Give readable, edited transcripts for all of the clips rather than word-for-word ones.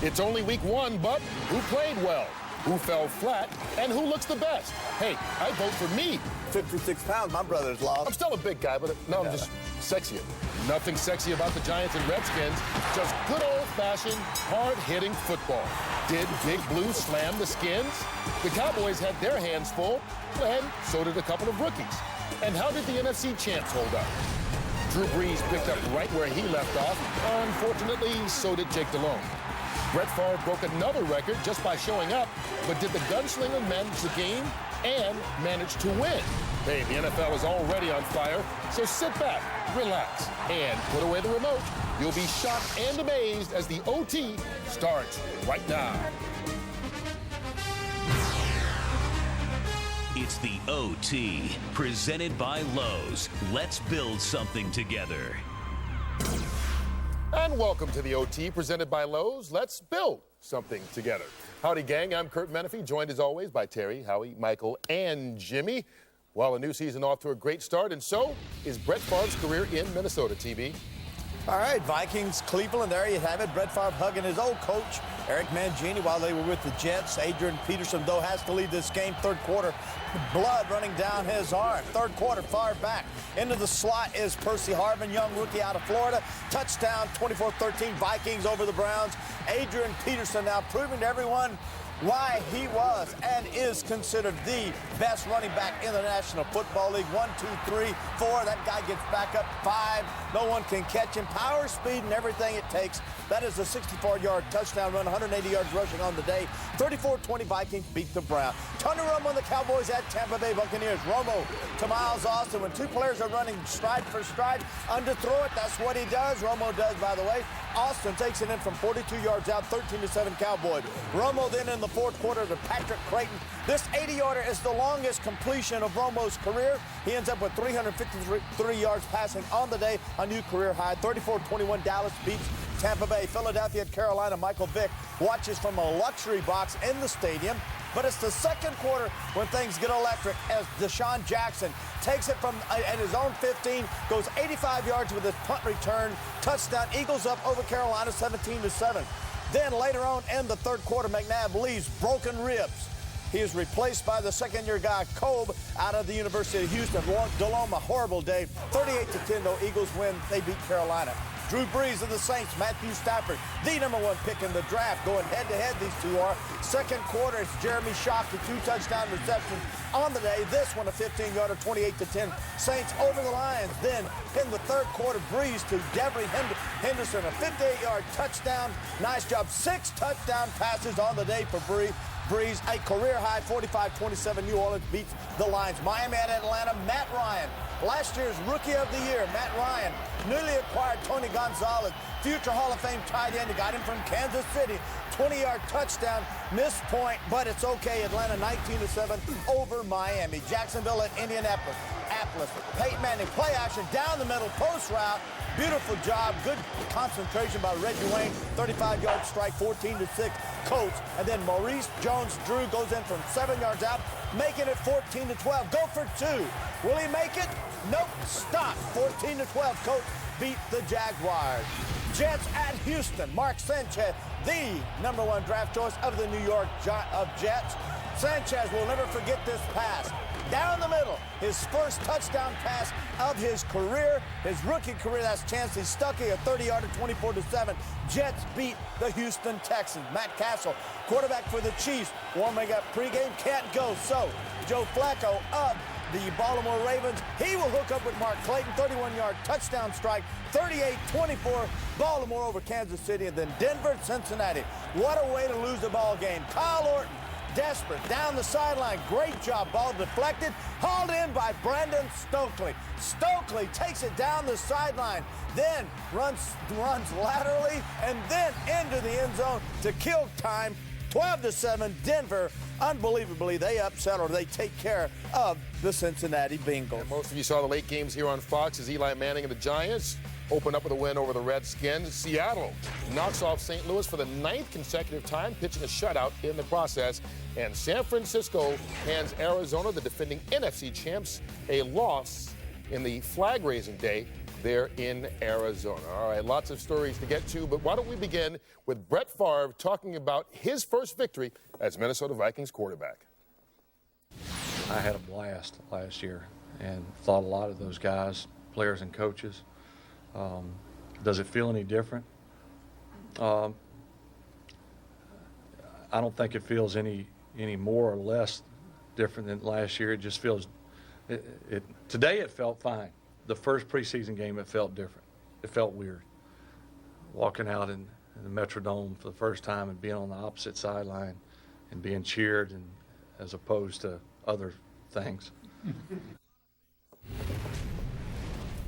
It's only week 1, but who played well? Who fell flat? And who looks the best? Hey, I vote for me. 56 pounds, my brother's lost. I'm still a big guy, but now I'm just sexier. Nothing sexy about the Giants and Redskins, just good old-fashioned, hard-hitting football. Did Big Blue slam the Skins? The Cowboys had their hands full, and so did a couple of rookies. And how did the NFC champs hold up? Drew Brees picked up right where he left off. Unfortunately, so did Jake Delhomme. Brett Favre broke another record just by showing up, but did the gunslinger manage the game and manage to win? Hey, the NFL is already on fire, so sit back, relax, and put away the remote. You'll be shocked and amazed as the OT starts right now. It's the OT, presented by Lowe's. Let's build something together. And welcome to the OT, presented by Lowe's. Let's build something together. Howdy, gang. I'm Kurt Menefee, joined as always by Terry, Howie, Michael, and Jimmy. Well, a new season off to a great start, and so is Brett Favre's career in Minnesota, TB. All right, Vikings, Cleveland, there you have it. Brett Favre hugging his old coach, Eric Mangini, while they were with the Jets. Adrian Peterson, though, has to lead this game. Third quarter, blood running down his arm. Third quarter, Favre back. Into the slot is Percy Harvin, young rookie out of Florida. Touchdown, 24-13, Vikings over the Browns. Adrian Peterson now proving to everyone why he was and is considered the best running back in the National Football League. 1, 2, 3, 4. That guy gets back up 5. No one can catch him. Power, speed, and everything it takes. That is a 64-yard touchdown run, 180 yards rushing on the day. 34-20, Vikings beat the Browns. Turn around on the Cowboys at Tampa Bay Buccaneers. Romo to Miles Austin. When two players are running stride for stride, underthrow it. That's what he does. Romo does, by the way. Austin takes it in from 42 yards out, 13-7 Cowboys. Romo then in the fourth quarter to Patrick Creighton. This 80-yarder is the longest completion of Romo's career. He ends up with 353 yards passing on the day, a new career high. 34-21, Dallas beats Tampa Bay. Philadelphia at Carolina. Michael Vick watches from a luxury box in the stadium. But it's the second quarter when things get electric as Deshaun Jackson takes it from at his own 15, goes 85 yards with his punt return, touchdown. Eagles up over Carolina 17-7. Then later on in the third quarter, McNabb leaves broken ribs. He is replaced by the second-year guy, Kolb, out of the University of Houston. Delhomme, a horrible day. 38-10, though, Eagles win. They beat Carolina. Drew Brees of the Saints, Matthew Stafford, the #1 pick in the draft, going head-to-head, these two are. Second quarter, it's Jeremy Shockey, 2 touchdown receptions on the day. This one a 15-yarder, 28-10. Saints over the Lions. Then in the third quarter, Brees to Devery Henderson, a 58-yard touchdown. Nice job. 6 touchdown passes on the day for Brees. A career high, 45-27. New Orleans beats the Lions. Miami at Atlanta, Matt Ryan. Last year's Rookie of the Year, Matt Ryan. Newly acquired Tony Gonzalez, future Hall of Fame tight end. He got him from Kansas City. 20-yard touchdown, missed point, but it's okay. Atlanta 19-7 over Miami. Jacksonville at Indianapolis. Peyton Manning, play action, down the middle, post route. Beautiful job, good concentration by Reggie Wayne. 35-yard strike, 14-6 Colts. And then Maurice Jones-Drew goes in from 7 yards out, making it 14-12. Go for 2. Will he make it? Nope. Stop. 14-12. Colts beat the Jaguars. Jets at Houston. Mark Sanchez, the #1 draft choice of the New York Jets. Sanchez will never forget this pass. Down the middle, his first touchdown pass of his career, his rookie career. That's Chancey Stuckey, a 30-yarder, 24-7. Jets beat the Houston Texans. Matt Castle, quarterback for the Chiefs, warming up pregame, can't go. So Joe Flacco of the Baltimore Ravens, he will hook up with Mark Clayton, 31-yard touchdown strike, 38-24, Baltimore over Kansas City, and then Denver, Cincinnati. What a way to lose the ball game. Kyle Orton, desperate, down the sideline, great job, ball deflected, hauled in by Brandon Stokely. Stokely takes it down the sideline, then runs laterally, and then into the end zone to kill time. 12-7, Denver, unbelievably, they upset or they take care of the Cincinnati Bengals. And most of you saw the late games here on Fox as Eli Manning and the Giants open up with a win over the Redskins. Seattle knocks off St. Louis for the 9th consecutive time, pitching a shutout in the process. And San Francisco hands Arizona, the defending NFC champs, a loss in the flag-raising day. there in Arizona. All right, lots of stories to get to, but why don't we begin with Brett Favre talking about his first victory as Minnesota Vikings quarterback. I had a blast last year and thought a lot of those guys, players and coaches. Does it feel any different? I don't think it feels any more or less different than last year. It just feels, today it felt fine. The first preseason game, it felt different. It felt weird. Walking out in the Metrodome for the first time and being on the opposite sideline and being cheered, and as opposed to other things.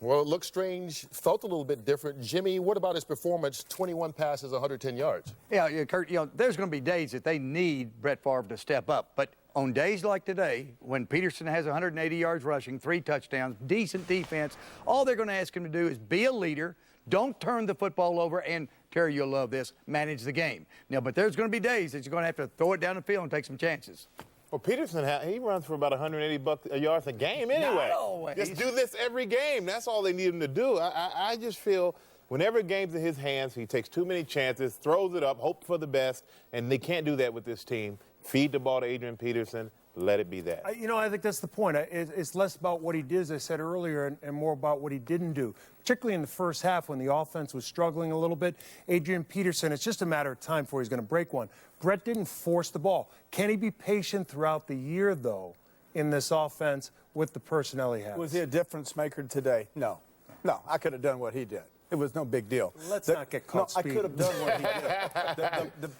Well, it looked strange, felt a little bit different. Jimmy, what about his performance? 21 passes, 110 yards. Yeah, Kurt, there's going to be days that they need Brett Favre to step up. But on days like today, when Peterson has 180 yards rushing, 3 touchdowns, decent defense, all they're going to ask him to do is be a leader, don't turn the football over, and, Terry, you'll love this, manage the game. Now, but there's going to be days that you're going to have to throw it down the field and take some chances. Well, Peterson, he runs for about 180 yards a game anyway. Not always. Just do this every game. That's all they need him to do. I just feel whenever a game's in his hands, he takes too many chances, throws it up, hope for the best, and they can't do that with this team. Feed the ball to Adrian Peterson. Let it be that. I think that's the point. It's less about what he did, as I said earlier, and more about what he didn't do. Particularly in the first half when the offense was struggling a little bit. Adrian Peterson, it's just a matter of time before he's going to break one. Brett didn't force the ball. Can he be patient throughout the year, though, in this offense with the personnel he has? Was he a difference maker today? No. No, I could have done what he did. It was no big deal. Let's not get caught speeding. I could have done what he did.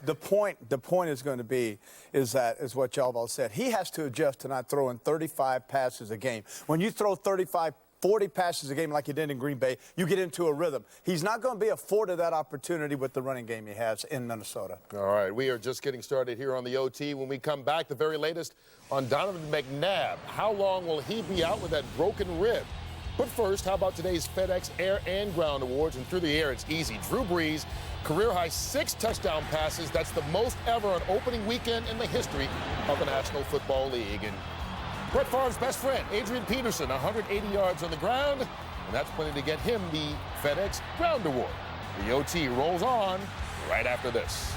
The point is going to be is what y'all all said. He has to adjust to not throwing 35 passes a game. When you throw 35, 40 passes a game like you did in Green Bay, you get into a rhythm. He's not going to be afforded that opportunity with the running game he has in Minnesota. All right, we are just getting started here on the OT. When we come back, the very latest on Donovan McNabb. How long will he be out with that broken rib? But first, how about today's Fedex Air and Ground Awards? And through the air, it's easy. Drew Brees, career-high 6 touchdown passes. That's the most ever on opening weekend in the history of the National Football League. And Brett Favre's best friend, Adrian Peterson, 180 yards on the ground. And that's plenty to get him the Fedex Ground Award. The OT rolls on right after this.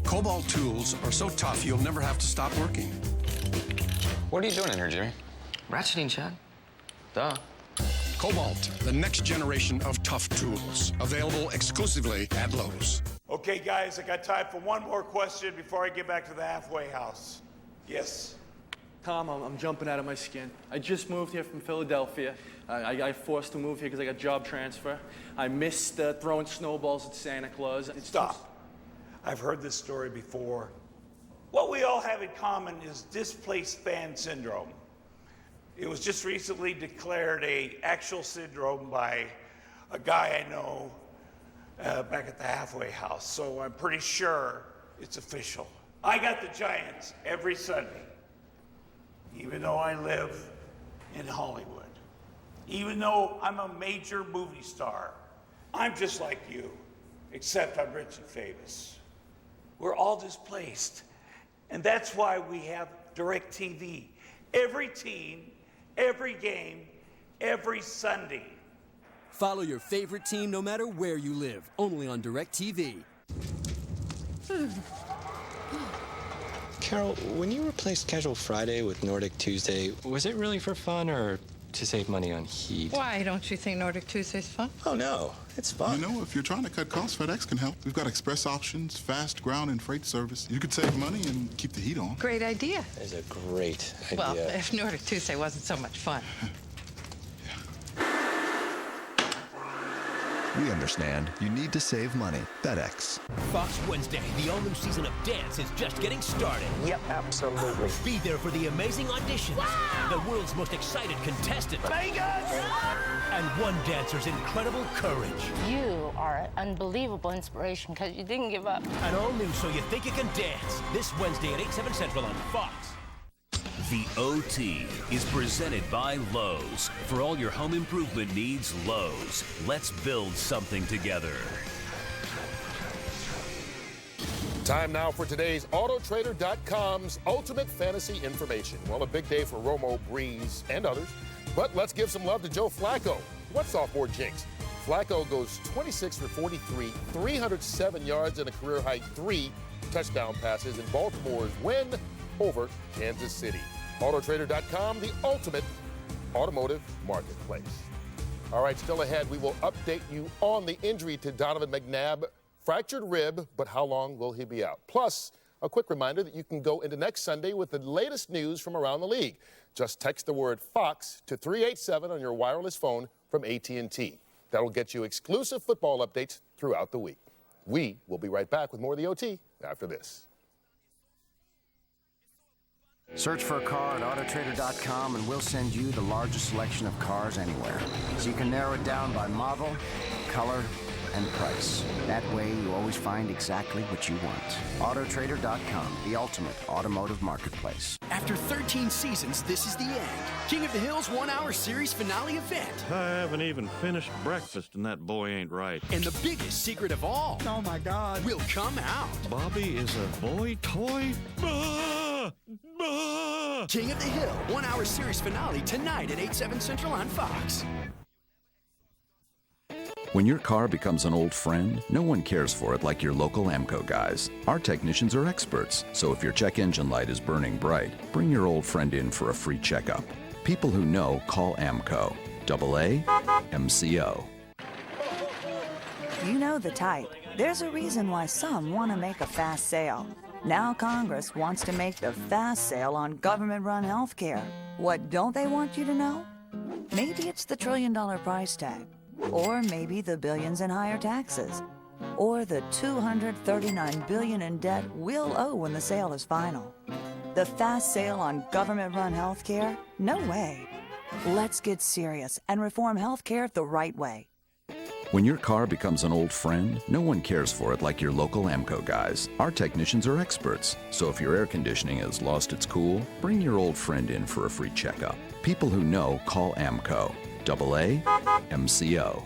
Cobalt tools are so tough you'll never have to stop working. What are you doing in here, Jimmy? Ratcheting, Chad. Duh. Cobalt, the next generation of tough tools. Available exclusively at Lowe's. Okay, guys, I got time for one more question before I get back to the halfway house. Yes? Tom, I'm jumping out of my skin. I just moved here from Philadelphia. I got forced to move here because I got job transfer. I missed throwing snowballs at Santa Claus. Stop. I've heard this story before. What we all have in common is displaced fan syndrome. It was just recently declared an actual syndrome by a guy I know back at the halfway house, so I'm pretty sure it's official. I got the Giants every Sunday, even though I live in Hollywood. Even though I'm a major movie star, I'm just like you, except I'm rich and famous. We're all displaced. And that's why we have DirecTV. Every team, every game, every Sunday. Follow your favorite team no matter where you live, only on DirecTV. Carol, when you replaced Casual Friday with Nordic Tuesday, was it really for fun or to save money on heat? Why don't you think Nordic Tuesday's fun? Oh, no. It's fun. You know, if you're trying to cut costs, FedEx can help. We've got express options, fast ground and freight service. You could save money and keep the heat on. Great idea. It's a great idea. Well, if Nordic Tuesday wasn't so much fun. We understand you need to save money. FedEx. Fox Wednesday, the all-new season of Dance is just getting started. Yep, absolutely. Be there for the amazing auditions, the world's most excited contestant, Vegas! and one dancer's incredible courage. You are an unbelievable inspiration because you didn't give up. And all new So You Think You Can Dance, this Wednesday at 8, 7 Central on Fox. The OT is presented by Lowe's. For all your home improvement needs, Lowe's. Let's build something together. Time now for today's Autotrader.com's ultimate fantasy information. Well, a big day for Romo, Breeze, and others. But let's give some love to Joe Flacco. What sophomore jinx? Flacco goes 26 for 43, 307 yards and a career-high 3 touchdown passes in Baltimore's win over Kansas City. Autotrader.com, the ultimate automotive marketplace. All right, still ahead, we will update you on the injury to Donovan McNabb. Fractured rib, but how long will he be out? Plus, a quick reminder that you can go into next Sunday with the latest news from around the league. Just text the word Fox to 387 on your wireless phone from AT&T. That'll get you exclusive football updates throughout the week. We will be right back with more of the OT after this. Search for a car at Autotrader.com and we'll send you the largest selection of cars anywhere. So you can narrow it down by model, color, and price. That way you always find exactly what you want. Autotrader.com, the ultimate automotive marketplace. After 13 seasons, this is the end. King of the Hill's 1-hour series finale event. I haven't even finished breakfast and that boy ain't right. And the biggest secret of all. Oh my God. Will come out. Bobby is a boy toy? Bah! Bah! King of the Hill, 1-hour series finale tonight at 8/7 Central on Fox. When your car becomes an old friend, no one cares for it like your local AMCO guys. Our technicians are experts, so if your check engine light is burning bright, bring your old friend in for a free checkup. People who know call AMCO. AAMCO. You know the type. There's a reason why some want to make a fast sale. Now Congress wants to make the fast sale on government-run health care. What don't they want you to know? Maybe it's the $1 trillion price tag. Or maybe the billions in higher taxes. Or the $239 billion in debt we'll owe when the sale is final. The fast sale on government-run health care? No way. Let's get serious and reform health care the right way. When your car becomes an old friend, no one cares for it like your local AMCO guys. Our technicians are experts, so if your air conditioning has lost its cool, bring your old friend in for a free checkup. People who know call AMCO. AAMCO.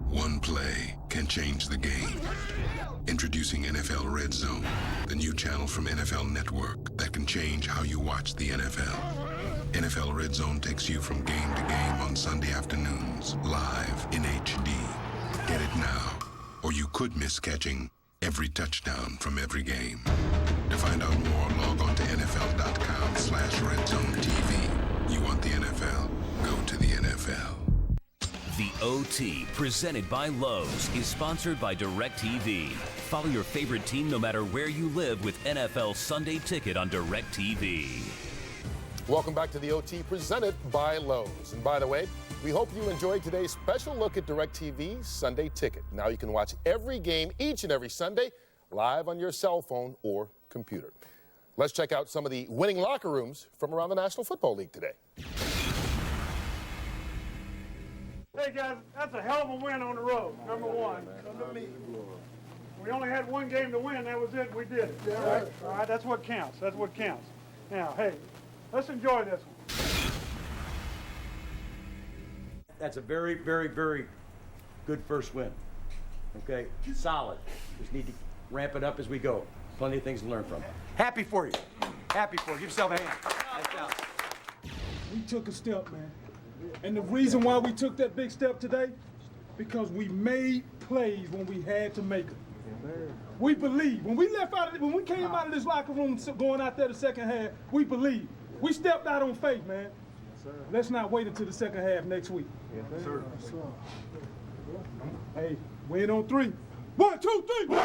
One play can change the game. Introducing NFL Red Zone, the new channel from NFL Network that can change how you watch the NFL. NFL Red Zone takes you from game to game on Sunday afternoons, live in HD. Get it now, or you could miss catching every touchdown from every game. To find out more, log on to NFL.com/RedZoneTV. You want the NFL? Go to the NFL. The OT, presented by Lowe's, is sponsored by DirecTV. Follow your favorite team no matter where you live with NFL Sunday Ticket on DirecTV. Welcome back to the OT, presented by Lowe's. And by the way, we hope you enjoyed today's special look at DirecTV's Sunday Ticket. Now you can watch every game each and every Sunday live on your cell phone or computer. Let's check out some of the winning locker rooms from around the National Football League today. Hey guys, that's a hell of a win on the road, number one. We only had one game to win, that was it, we did it. All right, that's what counts, that's what counts. Now, hey, let's enjoy this one. That's a very, very, very good first win. Okay, solid. Just need to ramp it up as we go. Plenty of things to learn from. Happy for you. Happy for you. Give yourself a hand. Nice job. We took a step, man. And the reason why we took that big step today, because we made plays when we had to make them. We believe. When we came out of this locker room going out there the second half, we believe. We stepped out on faith, man. Let's not wait until the second half next week. Yes, sir. Hey, win on 3. 1, 2, 3.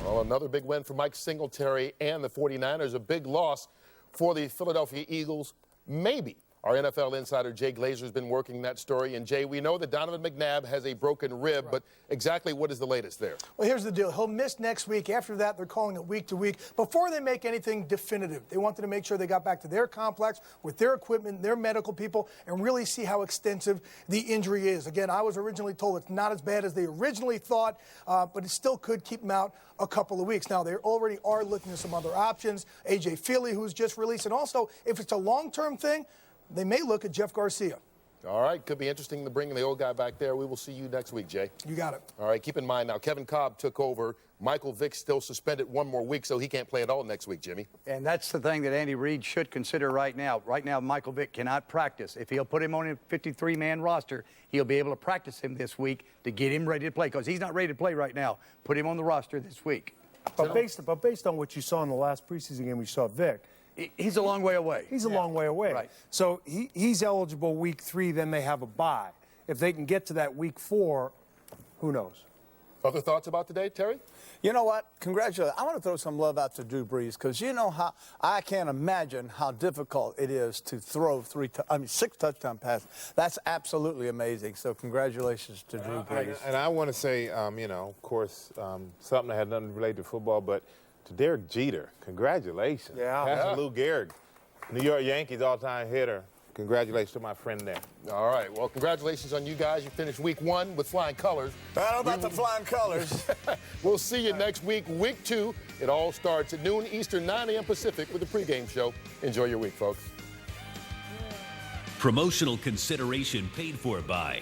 Well, another big win for Mike Singletary and the 49ers. A big loss for the Philadelphia Eagles. Maybe Our NFL insider Jay Glazer's been working that story. And Jay, we know that Donovan McNabb has a broken rib, but exactly what is the latest there? Well, here's the deal. He'll miss next week. After that, they're calling it week to week before they make anything definitive. They wanted to make sure they got back to their complex with their equipment, their medical people, and really see how extensive the injury is. Again, I was originally told it's not as bad as they originally thought, but it still could keep him out a couple of weeks. Now, they already are looking at some other options. A.J. Feely, who's just released. And also, if it's a long-term thing, they may look at Jeff Garcia. All right, could be interesting to bring the old guy back there. We will see you next week, Jay. You got it. All right, keep in mind now, Kevin Cobb took over. Michael Vick's still suspended one more week, so he can't play at all next week, Jimmy. And that's the thing that Andy Reid should consider right now. Right now, Michael Vick cannot practice. If he'll put him on a 53-man roster, he'll be able to practice him this week to get him ready to play, because he's not ready to play right now. Put him on the roster this week. But based on what you saw in the last preseason game, we saw Vick. He's a long way away. He's a long way away. Right. So he's eligible week 3, then they have a bye. If they can get to that week 4, who knows? Other thoughts about today, Terry? You know what? Congratulations. I want to throw some love out to Drew Brees, because you know how I can't imagine how difficult it is to throw 6 touchdown passes. That's absolutely amazing. So congratulations to Drew Brees. And I want to say, you know, of course, something that had nothing related to football, but to Derek Jeter, congratulations. Yeah. Pastor Lou Gehrig, New York Yankees all-time hitter. Congratulations to my friend there. All right. Well, congratulations on you guys. You finished week 1 with flying colors. I don't know about the flying colors. We'll see you next week, week 2. It all starts at noon Eastern, 9 a.m. Pacific with the pregame show. Enjoy your week, folks. Promotional consideration paid for by